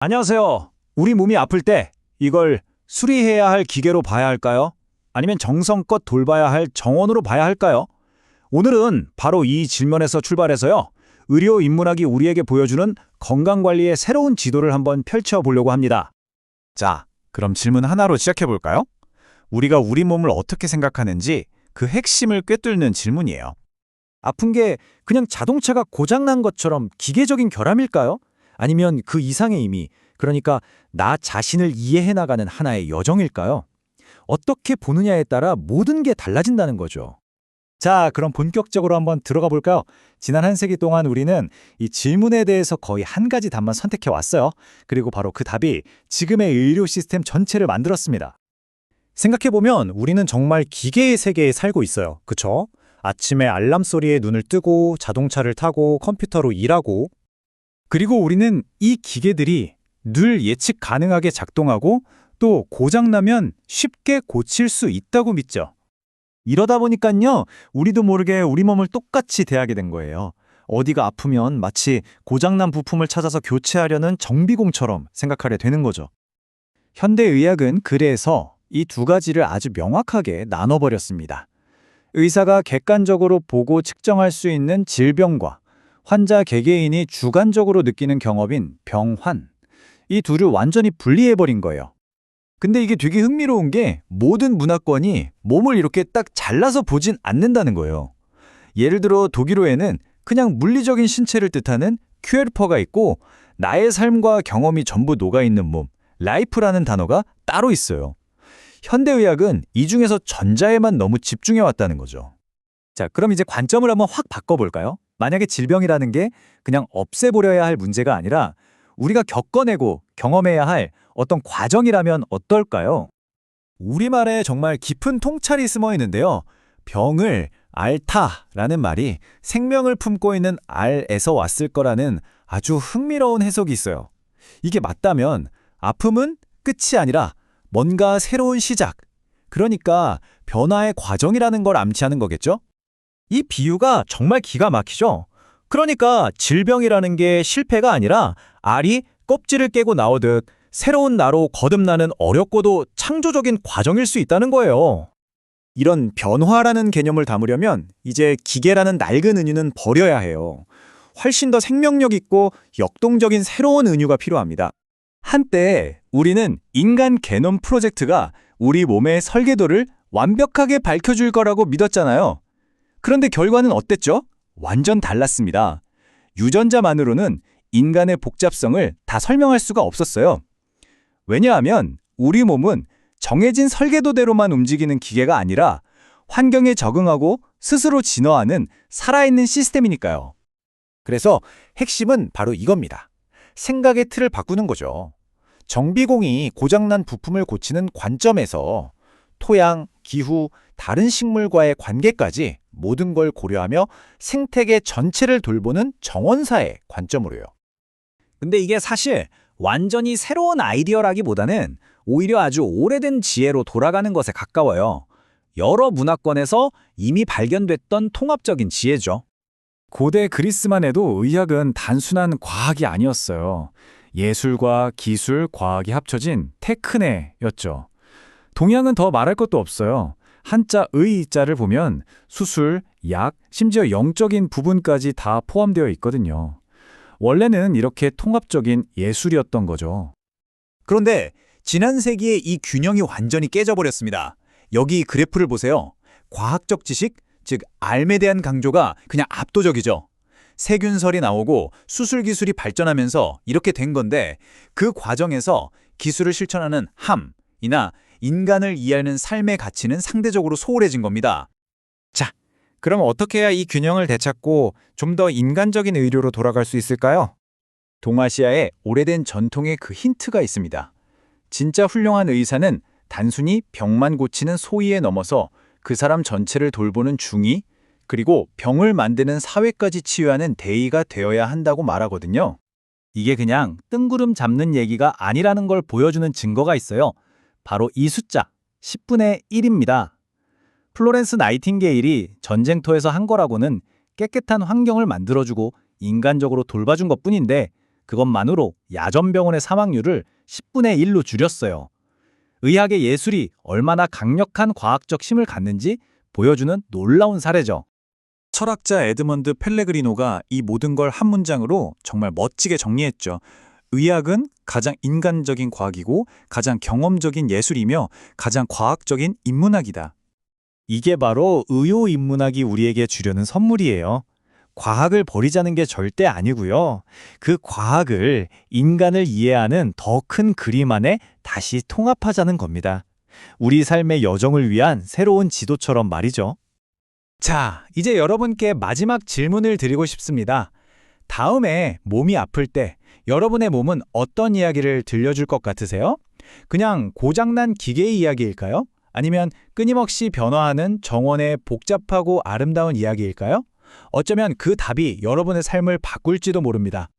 안녕하세요. 우리 몸이 아플 때 이걸 수리해야 할 기계로 봐야 할까요? 아니면 정성껏 돌봐야 할 정원으로 봐야 할까요? 오늘은 바로 이 질문에서 출발해서요. 의료 인문학이 우리에게 보여주는 건강관리의 새로운 지도를 한번 펼쳐보려고 합니다. 자, 그럼 질문 하나로 시작해 볼까요? 우리가 우리 몸을 어떻게 생각하는지 그 핵심을 꿰뚫는 질문이에요. 아픈 게 그냥 자동차가 고장난 것처럼 기계적인 결함일까요? 아니면 그 이상의 의미, 그러니까 나 자신을 이해해 나가는 하나의 여정일까요? 어떻게 보느냐에 따라 모든 게 달라진다는 거죠. 자, 그럼 본격적으로 한번 들어가 볼까요? 지난 한 세기 동안 우리는 이 질문에 대해서 거의 한 가지 답만 선택해 왔어요. 그리고 바로 그 답이 지금의 의료 시스템 전체를 만들었습니다. 생각해보면 우리는 정말 기계의 세계에 살고 있어요. 그쵸? 아침에 알람 소리에 눈을 뜨고 자동차를 타고 컴퓨터로 일하고, 그리고 우리는 이 기계들이 늘 예측 가능하게 작동하고 또 고장나면 쉽게 고칠 수 있다고 믿죠. 이러다 보니까요, 우리도 모르게 우리 몸을 똑같이 대하게 된 거예요. 어디가 아프면 마치 고장난 부품을 찾아서 교체하려는 정비공처럼 생각하게 되는 거죠. 현대의학은 그래서 이 두 가지를 아주 명확하게 나눠버렸습니다. 의사가 객관적으로 보고 측정할 수 있는 질병과 환자 개개인이 주관적으로 느끼는 경험인 병환, 이 둘을 완전히 분리해버린 거예요. 근데 이게 되게 흥미로운 게 모든 문화권이 몸을 이렇게 딱 잘라서 보진 않는다는 거예요. 예를 들어 독일어에는 그냥 물리적인 신체를 뜻하는 큐에르퍼가 있고 나의 삶과 경험이 전부 녹아있는 몸, 라이프라는 단어가 따로 있어요. 현대의학은 이 중에서 전자에만 너무 집중해왔다는 거죠. 자, 그럼 이제 관점을 한번 확 바꿔볼까요? 만약에 질병이라는 게 그냥 없애버려야 할 문제가 아니라 우리가 겪어내고 경험해야 할 어떤 과정이라면 어떨까요? 우리말에 정말 깊은 통찰이 숨어 있는데요. 병을 앓다라는 말이 생명을 품고 있는 알에서 왔을 거라는 아주 흥미로운 해석이 있어요. 이게 맞다면 아픔은 끝이 아니라 뭔가 새로운 시작, 그러니까 변화의 과정이라는 걸 암시하는 거겠죠? 이 비유가 정말 기가 막히죠? 그러니까 질병이라는 게 실패가 아니라 알이 껍질을 깨고 나오듯 새로운 나로 거듭나는 어렵고도 창조적인 과정일 수 있다는 거예요. 이런 변화라는 개념을 담으려면 이제 기계라는 낡은 은유는 버려야 해요. 훨씬 더 생명력 있고 역동적인 새로운 은유가 필요합니다. 한때 우리는 인간 게놈 프로젝트가 우리 몸의 설계도를 완벽하게 밝혀줄 거라고 믿었잖아요. 그런데 결과는 어땠죠? 완전 달랐습니다. 유전자만으로는 인간의 복잡성을 다 설명할 수가 없었어요. 왜냐하면 우리 몸은 정해진 설계도대로만 움직이는 기계가 아니라 환경에 적응하고 스스로 진화하는 살아있는 시스템이니까요. 그래서 핵심은 바로 이겁니다. 생각의 틀을 바꾸는 거죠. 정비공이 고장난 부품을 고치는 관점에서 토양, 기후, 다른 식물과의 관계까지 모든 걸 고려하며 생태계 전체를 돌보는 정원사의 관점으로요. 근데 이게 사실 완전히 새로운 아이디어라기보다는 오히려 아주 오래된 지혜로 돌아가는 것에 가까워요. 여러 문화권에서 이미 발견됐던 통합적인 지혜죠. 고대 그리스만 해도 의학은 단순한 과학이 아니었어요. 예술과 기술, 과학이 합쳐진 테크네였죠. 동양은 더 말할 것도 없어요. 한자 의자를 보면 수술, 약, 심지어 영적인 부분까지 다 포함되어 있거든요. 원래는 이렇게 통합적인 예술이었던 거죠. 그런데 지난 세기에 이 균형이 완전히 깨져버렸습니다. 여기 그래프를 보세요. 과학적 지식, 즉 알에 대한 강조가 그냥 압도적이죠. 세균설이 나오고 수술 기술이 발전하면서 이렇게 된 건데 그 과정에서 기술을 실천하는 함이나 인간을 이해하는 삶의 가치는 상대적으로 소홀해진 겁니다. 자, 그럼 어떻게 해야 이 균형을 되찾고 좀 더 인간적인 의료로 돌아갈 수 있을까요? 동아시아의 오래된 전통에 그 힌트가 있습니다. 진짜 훌륭한 의사는 단순히 병만 고치는 소위에 넘어서 그 사람 전체를 돌보는 중의, 그리고 병을 만드는 사회까지 치유하는 대의가 되어야 한다고 말하거든요. 이게 그냥 뜬구름 잡는 얘기가 아니라는 걸 보여주는 증거가 있어요. 바로 이 숫자, 10분의 1입니다. 플로렌스 나이팅게일이 전쟁터에서 한 거라고는 깨끗한 환경을 만들어주고 인간적으로 돌봐준 것뿐인데 그것만으로 야전병원의 사망률을 10분의 1로 줄였어요. 의학의 예술이 얼마나 강력한 과학적 힘을 갖는지 보여주는 놀라운 사례죠. 철학자 에드먼드 펠레그리노가 이 모든 걸 한 문장으로 정말 멋지게 정리했죠. 의학은 가장 인간적인 과학이고 가장 경험적인 예술이며 가장 과학적인 인문학이다. 이게 바로 의효인문학이 우리에게 주려는 선물이에요. 과학을 버리자는 게 절대 아니고요. 그 과학을 인간을 이해하는 더 큰 그림 안에 다시 통합하자는 겁니다. 우리 삶의 여정을 위한 새로운 지도처럼 말이죠. 자, 이제 여러분께 마지막 질문을 드리고 싶습니다. 다음에 몸이 아플 때 여러분의 몸은 어떤 이야기를 들려줄 것 같으세요? 그냥 고장난 기계의 이야기일까요? 아니면 끊임없이 변화하는 정원의 복잡하고 아름다운 이야기일까요? 어쩌면 그 답이 여러분의 삶을 바꿀지도 모릅니다.